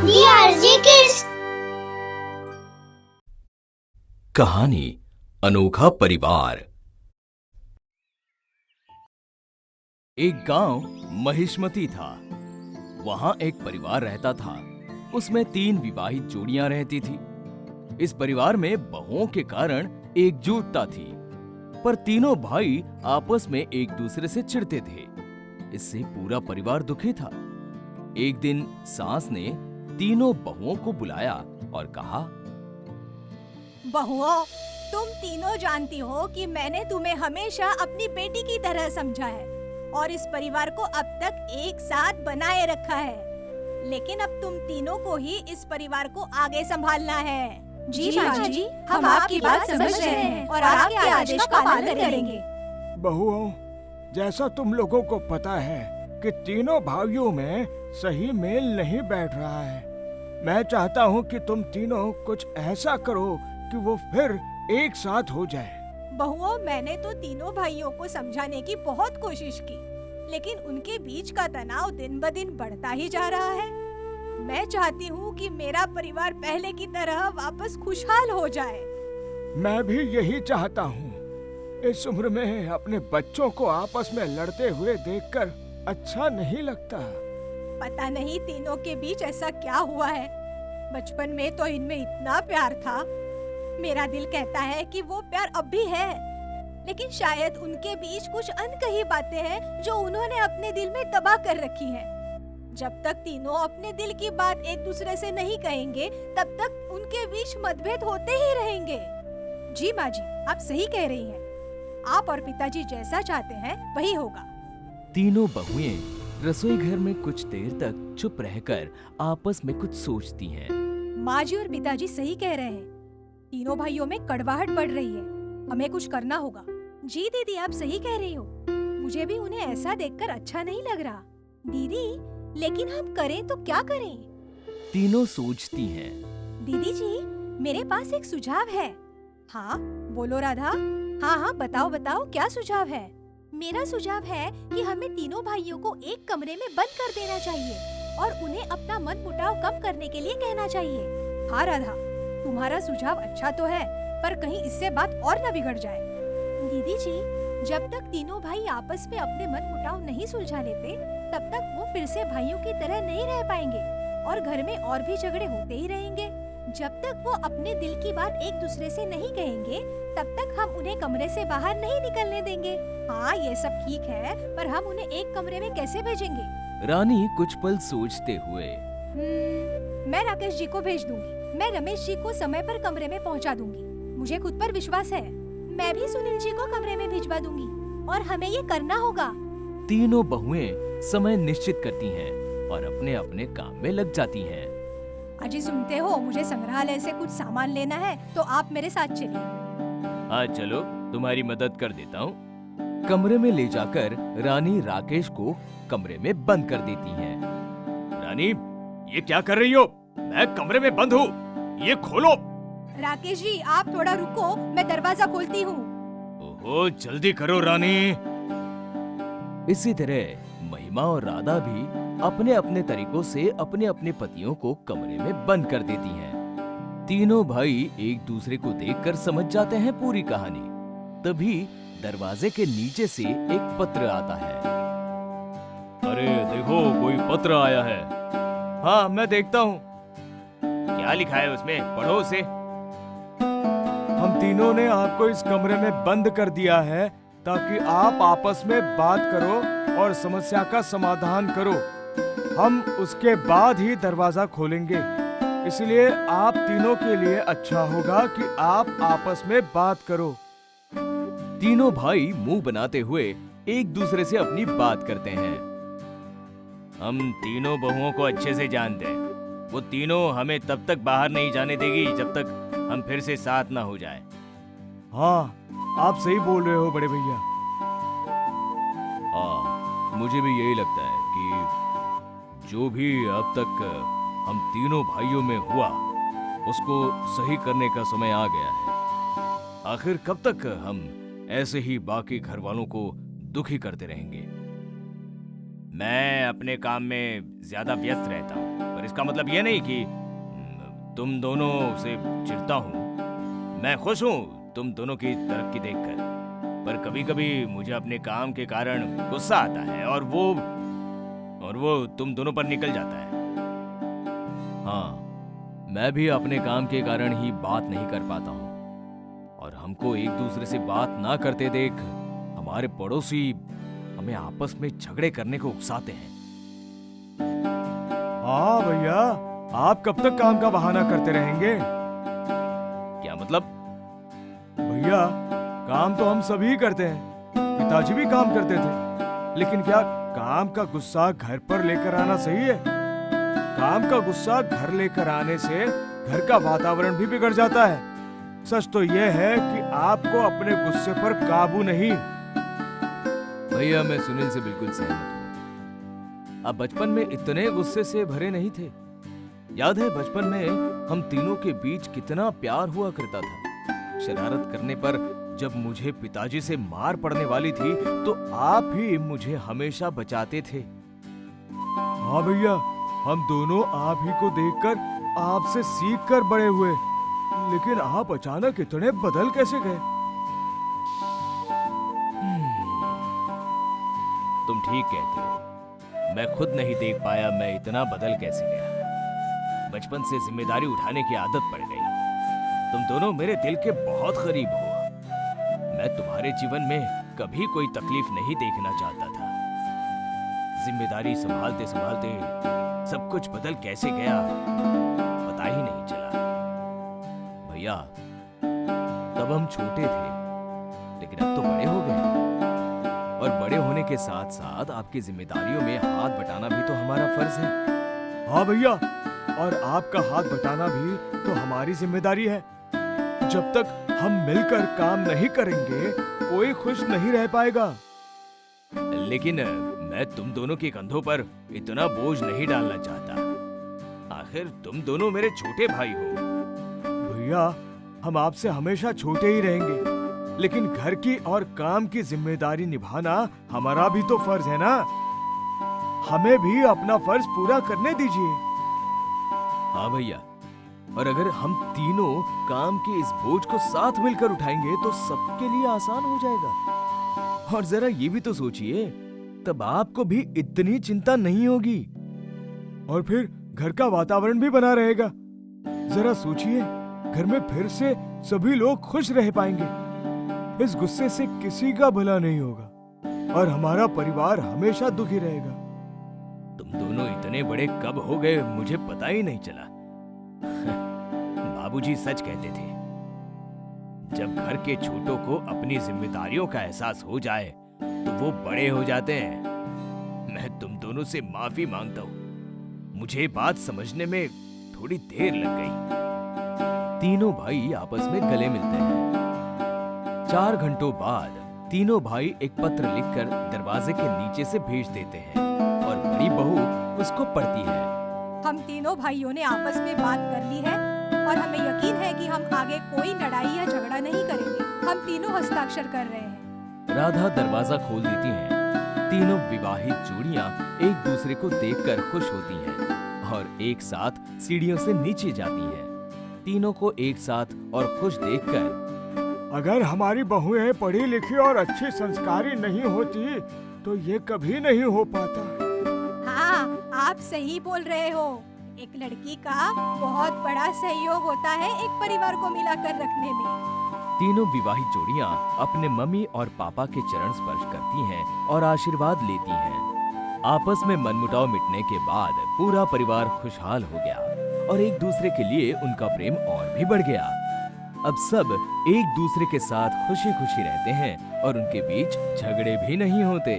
DRG Kids। कहानी अनोखा परिवार। एक गांव महिष्मती था। वहां एक परिवार रहता था। उसमें 3 विवाहित जोड़ियां रहती थी। इस परिवार में बहुओं के कारण एकजुटता थी, पर तीनों भाई आपस में एक दूसरे से चिढ़ते थे। इससे पूरा परिवार दुखी था। एक दिन सास ने तीनों बहुओं को बुलाया और कहा, बहुओं, तुम तीनों जानती हो कि मैंने तुम्हें हमेशा अपनी बेटी की तरह समझा है और इस परिवार को अब तक एक साथ बनाए रखा है। लेकिन अब तुम तीनों को ही इस परिवार को आगे संभालना है। जी माँ जी, हम आपकी बात समझ रहे हैं और आपके आदेश का पालन करेंगे। बहुओं, जैसा तुम लोगों को पता है कि तीनों भाइयों में सही मेल नहीं बैठ रहा है। मैं चाहता हूँ कि तुम तीनों कुछ ऐसा करो कि वो फिर एक साथ हो जाए। बहुओं, मैंने तो तीनों भाइयों को समझाने की बहुत कोशिश की, लेकिन उनके बीच का तनाव दिन ब दिन बढ़ता ही जा रहा है। मैं चाहती हूँ कि मेरा परिवार पहले की तरह वापस खुशहाल हो जाए। मैं भी यही चाहता हूँ। इस उम्र में अपने बच्चों को आपस में लड़ते हुए देखकर अच्छा नहीं लगता। पता नहीं तीनों के बीच ऐसा क्या हुआ है। बचपन में तो इनमें इतना प्यार था। मेरा दिल कहता है कि वो प्यार अब भी है, लेकिन शायद उनके बीच कुछ अनकही बातें हैं जो उन्होंने अपने दिल में दबा कर रखी हैं। जब तक तीनों अपने दिल की बात एक दूसरे से नहीं कहेंगे, तब तक उनके बीच मतभेद होते ही रहेंगे। जी माँ जी, आप सही कह रही हैं। आप और पिताजी जैसा चाहते हैं वही होगा। तीनों बहुएं रसोई घर में कुछ देर तक चुप रहकर आपस में कुछ सोचती हैं। माँ जी और पिताजी सही कह रहे हैं। तीनों भाइयों में कड़वाहट बढ़ रही है। हमें कुछ करना होगा। जी दीदी, आप सही कह रही हो। मुझे भी उन्हें ऐसा देखकर अच्छा नहीं लग रहा। दीदी, लेकिन हम करें तो क्या करें? तीनों सोचती हैं। दीदी जी, मेरे पास एक सुझाव है। हाँ बोलो राधा। हाँ, बताओ बताओ, क्या सुझाव है? मेरा सुझाव है कि हमें तीनों भाइयों को एक कमरे में बंद कर देना चाहिए और उन्हें अपना मनमुटाव कम करने के लिए कहना चाहिए। हाँ राधा, तुम्हारा सुझाव अच्छा तो है, पर कहीं इससे बात और न बिगड़ जाए। दीदी जी, जब तक तीनों भाई आपस में अपने मनमुटाव नहीं सुलझा लेते, तब तक वो फिर से भाइयों की तरह नहीं रह पाएंगे और घर में और भी झगड़े होते ही रहेंगे। जब तक वो अपने दिल की बात एक दूसरे से नहीं कहेंगे, तब तक हम उन्हें कमरे से बाहर नहीं निकलने देंगे। हाँ, ये सब ठीक है, पर हम उन्हें एक कमरे में कैसे भेजेंगे? रानी कुछ पल सोचते हुए, मैं राकेश जी को भेज दूंगी। मैं रमेश जी को समय पर कमरे में पहुंचा दूंगी। मुझे खुद पर विश्वास है। मैं भी सुनील जी को कमरे में भिजवा दूंगी और हमें ये करना होगा। तीनों बहुएं समय निश्चित करती हैं और अपने अपने काम में लग जाती हैं। अजी सुनते हो, मुझे संग्रहालय से कुछ सामान लेना है, तो आप मेरे साथ चलिए। हाँ चलो, तुम्हारी मदद कर देता हूँ। कमरे में ले जाकर रानी राकेश को कमरे में बंद कर देती हैं। रानी, ये क्या कर रही हो? मैं कमरे में बंद हूँ, ये खोलो। राकेश जी, आप थोड़ा रुको, मैं दरवाजा खोलती हूँ। ओहो, जल्दी करो रानी। इसी तरह महिमा और राधा भी अपने अपने तरीकों से अपने अपने पतियों को कमरे में बंद कर देती हैं। तीनों भाई एक दूसरे को देखकर समझ जाते हैं पूरी कहानी। तभी दरवाजे के नीचे से एक पत्र आता है। अरे देखो, कोई पत्र आया है। हाँ, मैं देखता हूँ। क्या लिखा है उसमें? पढ़ो उसे। हम तीनों ने आपको इस कमरे में बंद कर दिया है ताकि आप आपस में बात करो और समस्या का समाधान करो। हम उसके बाद ही दरवाजा खोलेंगे, इसलिए आप तीनों के लिए अच्छा होगा कि आप आपस में बात करो। तीनों भाई मुंह बनाते हुए एक दूसरे से अपनी बात करते हैं। हम तीनों बहुओं को अच्छे से जानते हैं। वो तीनों हमें तब तक बाहर नहीं जाने देगी जब तक हम फिर से साथ ना हो जाए। हाँ, आप सही बोल रहे हो बड़े भैया। हाँ, मुझे भी यही लगता है कि जो भी अब तक हम तीनों भाइयों में हुआ, उसको सही करने का समय आ गया है। आखिर कब तक हम ऐसे ही बाकी घर वालों को दुखी करते रहेंगे? मैं अपने काम में ज्यादा व्यस्त रहता हूँ, पर पर इसका मतलब ये नहीं कि तुम दोनों से चिढ़ता हूँ। मैं खुश हूँ तुम दोनों की तरक्की देखकर, पर कभी कभी मुझे अपने काम के कारण गुस्सा आता है और वो तुम दोनों पर निकल जाता है। हाँ, मैं भी अपने काम के कारण ही बात नहीं कर पाता हूँ, और हमको एक दूसरे से बात ना करते देख हमारे पड़ोसी हमें आपस में झगड़े करने को उकसाते हैं। हाँ भैया, आप कब तक काम का बहाना करते रहेंगे? क्या मतलब? भैया, काम तो हम सभी करते हैं, पिताजी भी काम करते थे, लेकिन क्या काम का गुस्सा घर पर लेकर आना सही है? काम का गुस्सा घर लेकर आने से घर का वातावरण भी बिगड़ जाता है। सच तो यह है कि आपको अपने गुस्से पर काबू नहीं। भैया, मैं सुनील से बिल्कुल सहमत हूँ। आप बचपन में इतने गुस्से से भरे नहीं थे। याद है बचपन में हम तीनों के बीच कितना प्यार हुआ करता था। शरारत करने पर जब मुझे पिताजी से मार पड़ने वाली थी तो आप ही मुझे हमेशा बचाते थे। हाँ भैया, हम दोनों आप ही को देखकर आपसे सीख कर बड़े हुए, लेकिन आप अचानक इतने बदल कैसे गए? तुम ठीक कहते हो, मैं खुद नहीं देख पाया मैं इतना बदल कैसे गया। बचपन से जिम्मेदारी उठाने की आदत पड़ गई। तुम दोनों मेरे दिल के बहुत करीब हो। मैं तुम्हारे जीवन में कभी कोई तकलीफ नहीं देखना चाहता था। जिम्मेदारी संभालते संभालते सब कुछ बदल कैसे गया पता ही नहीं चला। भैया, तब हम छोटे थे, लेकिन अब तो बड़े हो गए, और बड़े होने के साथ साथ आपकी जिम्मेदारियों में हाथ बटाना भी तो हमारा फर्ज है। हाँ भैया, और आपका हाथ बटाना भी तो हमारी जिम्मेदारी है। जब तक हम मिलकर काम नहीं करेंगे, कोई खुश नहीं रह पाएगा। लेकिन मैं तुम दोनों के कंधों पर इतना बोझ नहीं डालना चाहता। आखिर तुम दोनों मेरे छोटे भाई हो। भैया, हम आपसे हमेशा छोटे ही रहेंगे, लेकिन घर की और काम की जिम्मेदारी निभाना हमारा भी तो फर्ज है ना। हमें भी अपना फर्ज पूरा करने दीजिए। हाँ भैया, और अगर हम तीनों काम के इस बोझ को साथ मिलकर उठाएंगे तो सबके लिए आसान हो जाएगा। और जरा ये भी तो सोचिए, तब आपको भी इतनी चिंता नहीं होगी, और फिर घर का वातावरण भी बना रहेगा। जरा सोचिए, घर में फिर से सभी लोग खुश रह पाएंगे। इस गुस्से से किसी का भला नहीं होगा, और हमारा परिवार हमेशा दुखी रहेगा। तुम दोनों इतने बड़े कब हो गए मुझे पता ही नहीं चला। बाबूजी सच कहते थे, जब घर के छोटों को अपनी जिम्मेदारियों का एहसास हो जाए तो वो बड़े हो जाते हैं। मैं तुम दोनों से माफी मांगता हूँ, मुझे बात समझने में थोड़ी देर लग गई। तीनों भाई आपस में गले मिलते हैं। 4 घंटों बाद तीनों भाई एक पत्र लिखकर दरवाजे के नीचे से भेज देते हैं, और बड़ी बहू उसको पढ़ती है। हम तीनों भाइयों ने आपस में बात कर ली है, और हमें यकीन है कि हम आगे कोई लड़ाई या झगड़ा नहीं करेंगे। हम तीनों हस्ताक्षर कर रहे हैं। राधा दरवाजा खोल देती हैं। तीनों विवाहित जोड़ियां एक दूसरे को देखकर खुश होती हैं और एक साथ सीढ़ियों से नीचे जाती हैं। तीनों को एक साथ और खुश देखकर, अगर हमारी बहुएं पढ़ी लिखी और अच्छी संस्कारी नहीं होती तो ये कभी नहीं हो पाता। हाँ, आप सही बोल रहे हो। एक लड़की का बहुत बड़ा सहयोग होता है एक परिवार को मिलाकर रखने में। तीनों विवाहित जोड़ियां अपने मम्मी और पापा के चरण स्पर्श करती हैं और आशीर्वाद लेती हैं। आपस में मनमुटाव मिटने के बाद पूरा परिवार खुशहाल हो गया और एक दूसरे के लिए उनका प्रेम और भी बढ़ गया। अब सब एक दूसरे के साथ खुशी खुशी रहते हैं और उनके बीच झगड़े भी नहीं होते।